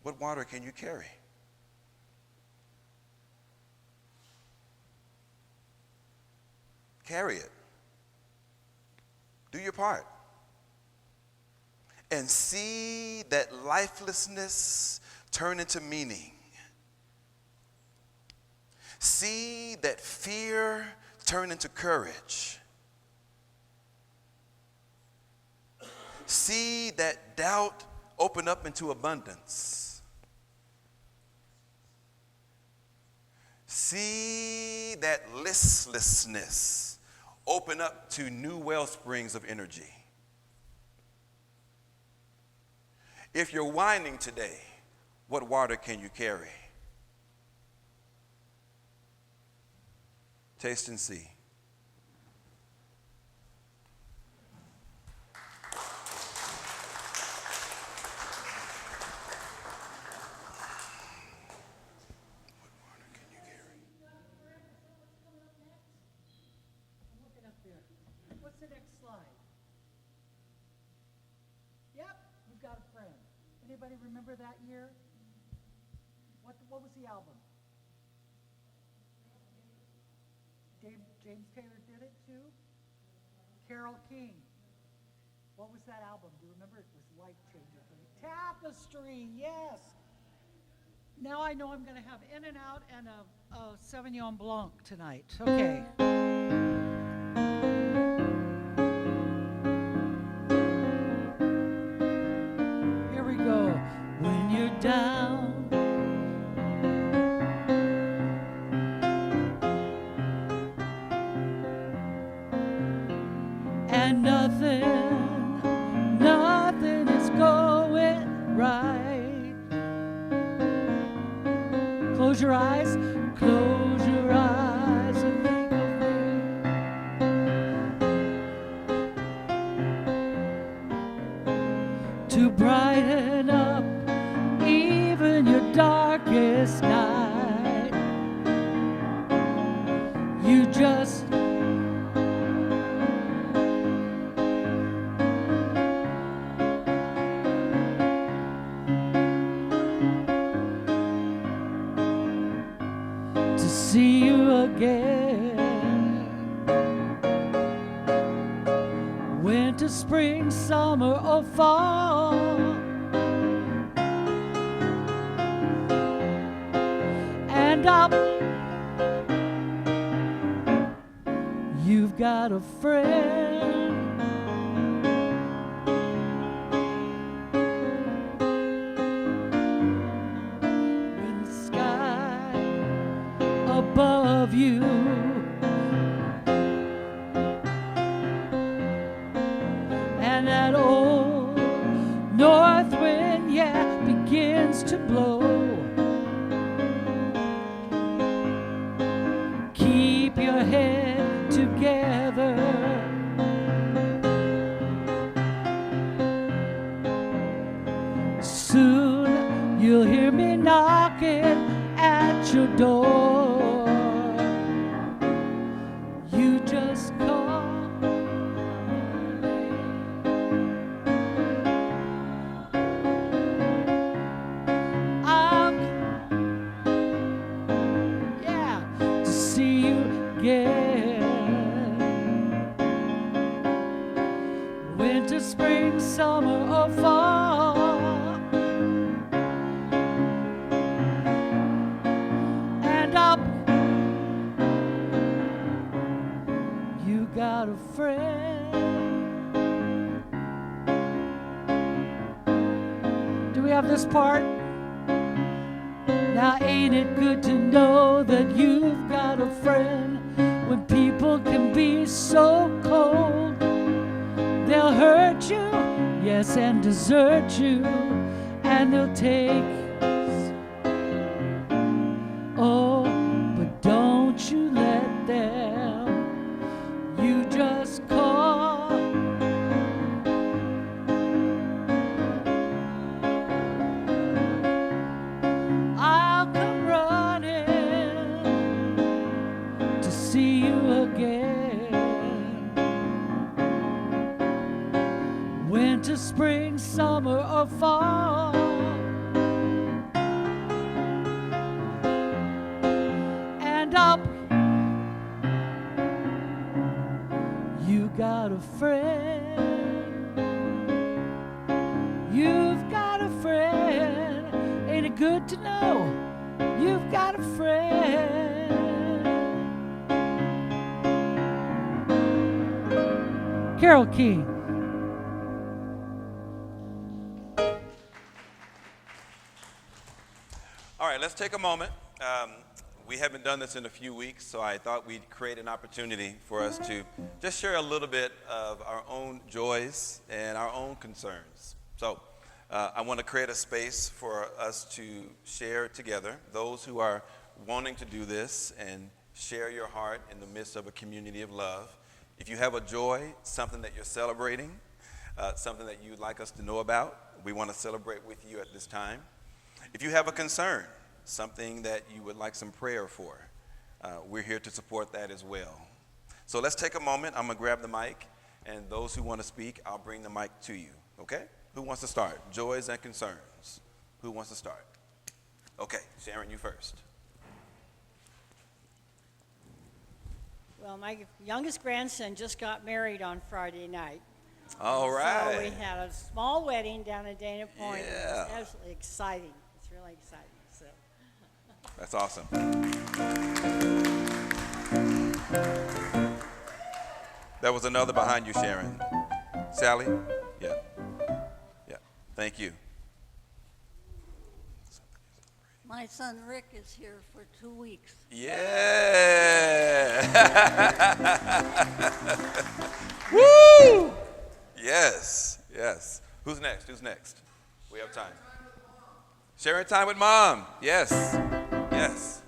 What water can you carry? Carry it. Do your part. And see that lifelessness turn into meaning. See that fear turn into courage. See that doubt open up into abundance. See that listlessness open up to new well springs of energy. If you're whining today, what water can you carry? Taste and see. Anybody remember that year? What was the album? James Taylor did it too? Carole King. What was that album? Do you remember? It was life-changing for me. Tapestry, yes. Now I know I'm going to have In and Out and a Sauvignon Blanc tonight. Okay. Here we go. When you're down, and nothing is going right. Close your eyes and think of me. To brighten up even your darkest night. You just see you again. Winter, spring, summer, or fall. And up, you've got a friend. When the sky above you and that old north wind, yeah, begins to blow. Keep your head together. Soon you'll hear me knocking at your door. You just call me. Yeah, to see you again. Winter, spring, summer, or fall. And up, you got a friend. Do we have this part? Now ain't it good to know that you've got a friend when people can be so cold? They'll hurt you, yes, and desert you, and they'll take. Oh, but don't you let them. You just call. I'll come running to see you again. Winter, spring, summer, or fall. And up, you got a friend. You've got a friend. Ain't it good to know you've got a friend? Carol King. All right, let's take a moment. We haven't done this in a few weeks, so I thought we'd create an opportunity for us to just share a little bit of our own joys and our own concerns. So I want to create a space for us to share together, those who are wanting to do this and share your heart in the midst of a community of love. If you have a joy, something that you're celebrating, something that you'd like us to know about, we want to celebrate with you at this time. If you have a concern, something that you would like some prayer for, we're here to support that as well. So let's take a moment. I'm going to grab the mic, and those who want to speak, I'll bring the mic to you, okay? Who wants to start? Joys and concerns. Who wants to start? Okay, Sharon, you first. Well, my youngest grandson just got married on Friday night. All right. So we had a small wedding down in Dana Point. Yeah. It was absolutely exciting. It's really exciting. So That's awesome. There was another behind you, Sharon. Sally? Yeah. Yeah. Thank you. My son Rick is here for 2 weeks. Yeah. Woo! Yes. Yes. Who's next? Who's next? We have time. Sharing time with Mom. Yes. Yes.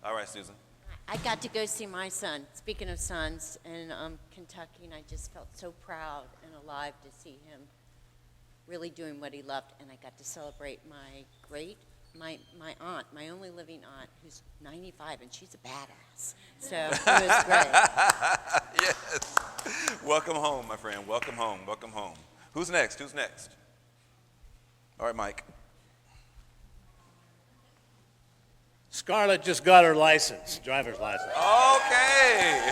All right, Susan. I got to go see my son, speaking of sons, in Kentucky, and I just felt so proud and alive to see him really doing what he loved. And I got to celebrate my aunt, my only living aunt, who's 95, and she's a badass. So it was great. Yes. Welcome home, my friend. Welcome home. Welcome home. Who's next? Who's next? All right, Mike. Scarlett just got her license, driver's license. Okay.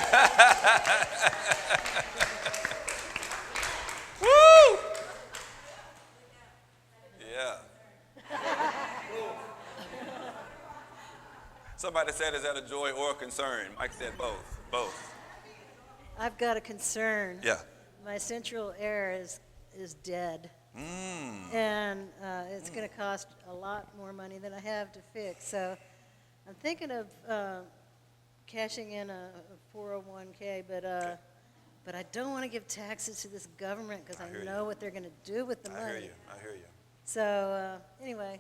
Woo! Yeah. Somebody said, is that a joy or a concern? Mike said both. Both. I've got a concern. Yeah. My central air is dead. And it's going to cost a lot more money than I have to fix. So I'm thinking of cashing in a 401k, but I don't want to give taxes to this government because I know what they're going to do with the money. I hear you. So anyway,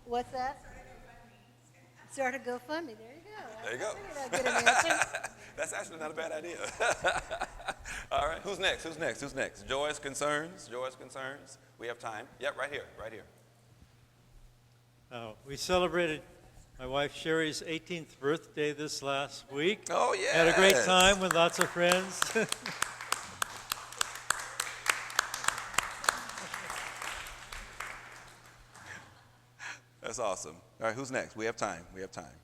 what's that? Start a GoFundMe. There you go. There you go. I figured I'd get an answer. That's actually not a bad idea. All right, who's next? Who's next? Who's next? Joy's concerns. Joy's concerns. We have time. Yep, right here. Right here. We celebrated my wife Sherry's 18th birthday this last week. Oh, yeah. Had a great time with lots of friends. That's awesome. All right, who's next? We have time. We have time.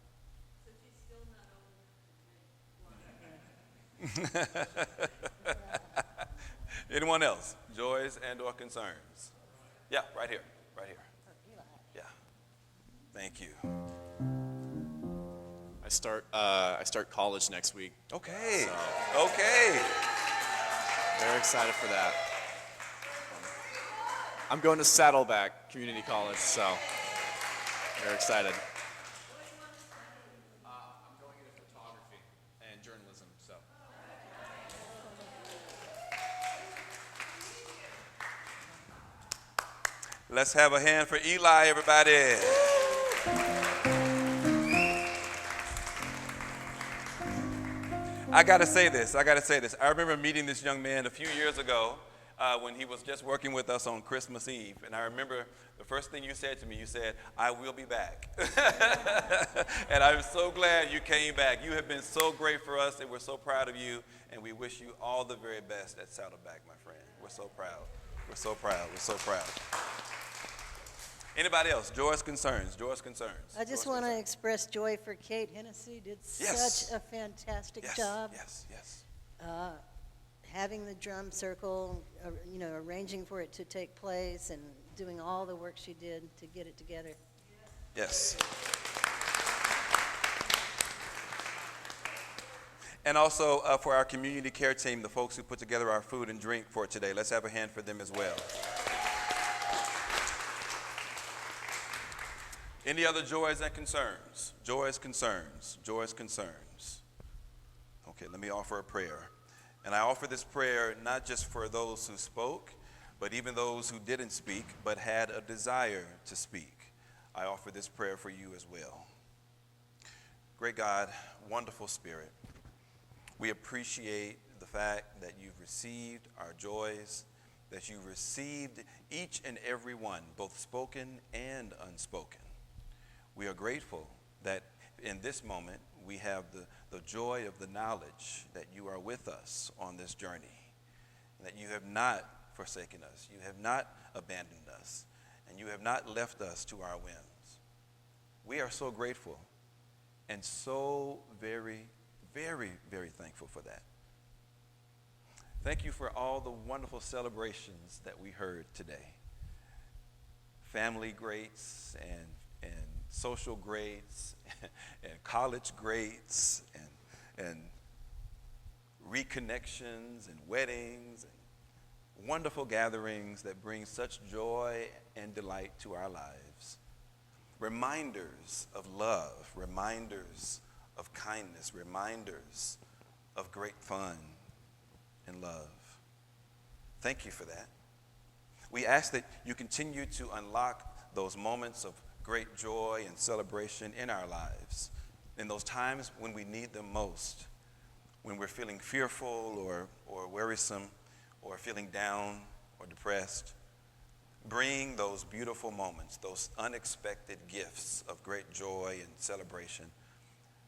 Anyone else? Joys and or concerns? Yeah, right here. Right here. Yeah. Thank you. I start college next week. Okay. So, okay. very excited for that. I'm going to Saddleback Community College, so very excited. I'm going into photography and journalism, so. Let's have a hand for Eli, everybody. I gotta say this. I remember meeting this young man a few years ago when he was just working with us on Christmas Eve. And I remember the first thing you said to me, you said, I will be back. And I'm so glad you came back. You have been so great for us, and we're so proud of you. And we wish you all the very best at Saddleback, my friend. We're so proud. We're so proud. We're so proud. Anybody else? Joyous concerns. Joyous concerns. I just want to express joy for Kate. Hennessy did such a fantastic job. Yes. Having the drum circle, arranging for it to take place and doing all the work she did to get it together. Yes. And also for our community care team, the folks who put together our food and drink for today. Let's have a hand for them as well. Any other joys and concerns? Joys, concerns. Joys, concerns. Okay, let me offer a prayer. And I offer this prayer not just for those who spoke, but even those who didn't speak, but had a desire to speak. I offer this prayer for you as well. Great God, wonderful Spirit, we appreciate the fact that you've received our joys, that you've received each and every one, both spoken and unspoken. We are grateful that in this moment we have the joy of the knowledge that you are with us on this journey, and that you have not forsaken us, you have not abandoned us, and you have not left us to our whims. We are so grateful and so very, very, very thankful for that. Thank you for all the wonderful celebrations that we heard today. Family greats and social grades and college grades and reconnections and weddings and wonderful gatherings that bring such joy and delight to our lives. Reminders of love, reminders of kindness, reminders of great fun and love. Thank you for that. We ask that you continue to unlock those moments of great joy and celebration in our lives, in those times when we need them most, when we're feeling fearful or worrisome or feeling down or depressed. Bring those beautiful moments, those unexpected gifts of great joy and celebration.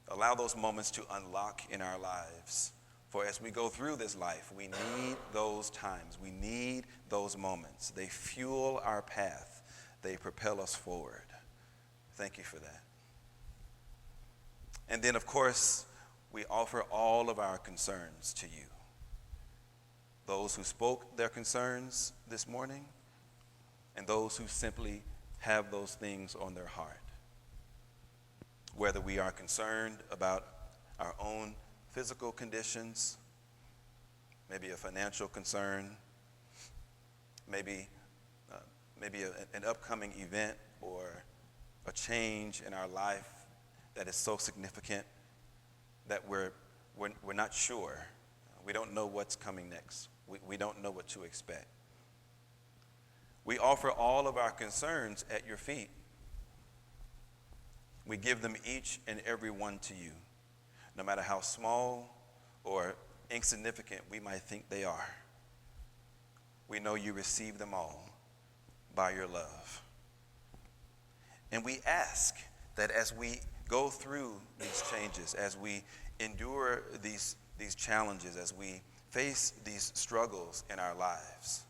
Allow those moments to unlock in our lives. For as we go through this life, we need those times. We need those moments. They fuel our path. They propel us forward. Thank you for that. And then, of course, we offer all of our concerns to you. Those who spoke their concerns this morning, and those who simply have those things on their heart. Whether we are concerned about our own physical conditions, maybe a financial concern, maybe an upcoming event or a change in our life that is so significant that we're not sure. We don't know what's coming next. We don't know what to expect. We offer all of our concerns at your feet. We give them each and every one to you, no matter how small or insignificant we might think they are. We know you receive them all by your love. And we ask that as we go through these changes, as we endure these challenges, as we face these struggles in our lives,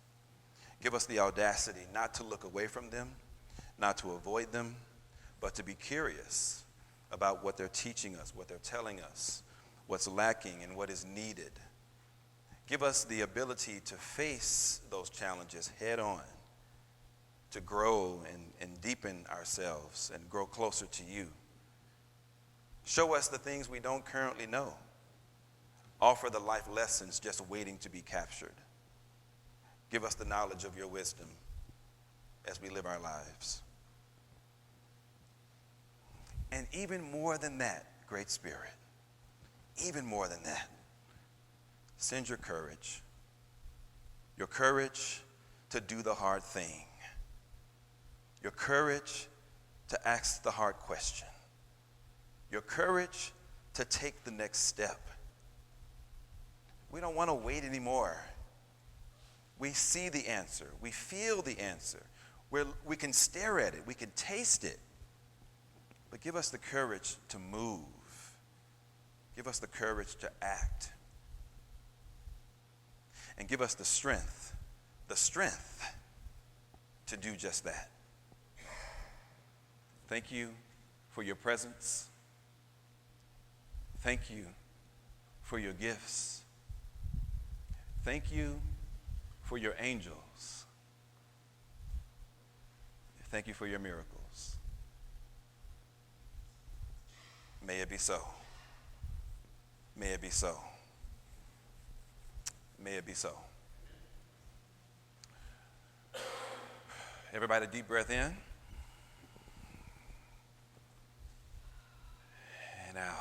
give us the audacity not to look away from them, not to avoid them, but to be curious about what they're teaching us, what they're telling us, what's lacking and what is needed. Give us the ability to face those challenges head on, to grow and deepen ourselves and grow closer to you. Show us the things we don't currently know. Offer the life lessons just waiting to be captured. Give us the knowledge of your wisdom as we live our lives. And even more than that, Great Spirit, even more than that, send your courage to do the hard thing, your courage to ask the hard question, your courage to take the next step. We don't want to wait anymore. We see the answer. We feel the answer. We can stare at it. We can taste it. But give us the courage to move. Give us the courage to act. And give us the strength to do just that. Thank you for your presence. Thank you for your gifts. Thank you for your angels. Thank you for your miracles. May it be so. May it be so. May it be so. Everybody, deep breath in and out.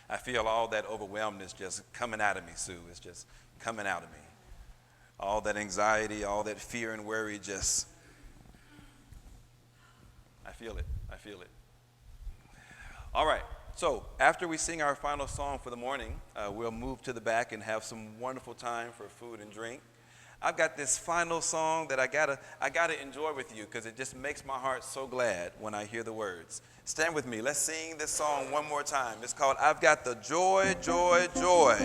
I feel all that overwhelmness just coming out of me, Sue. It's just coming out of me. All that anxiety, all that fear and worry, I feel it. I feel it. All right. So after we sing our final song for the morning, we'll move to the back and have some wonderful time for food and drink. I've got this final song that I gotta enjoy with you because it just makes my heart so glad when I hear the words. Stand with me. Let's sing this song one more time. It's called "I've Got the Joy, Joy, Joy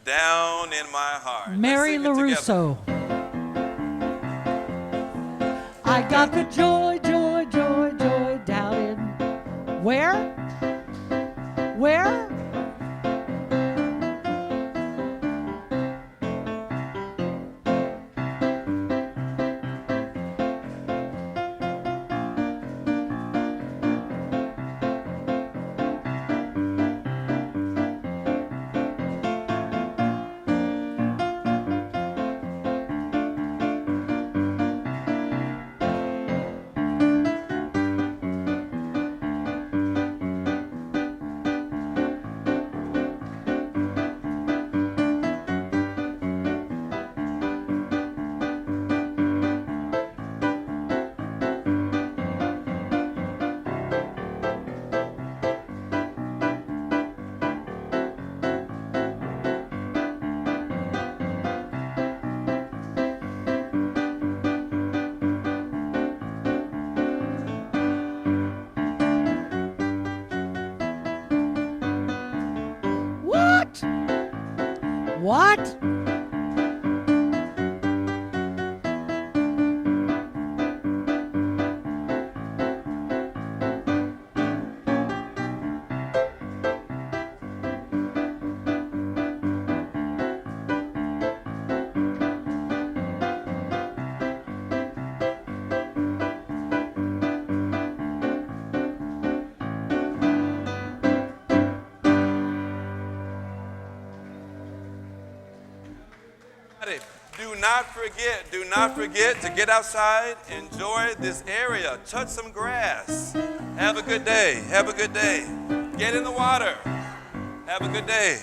Down in My Heart." Mary LaRusso. I got the joy, joy, joy, joy down in where? Where? not forget to get outside, enjoy this area, touch some grass. Have a good day. Have a good day. Get in the water. Have a good day.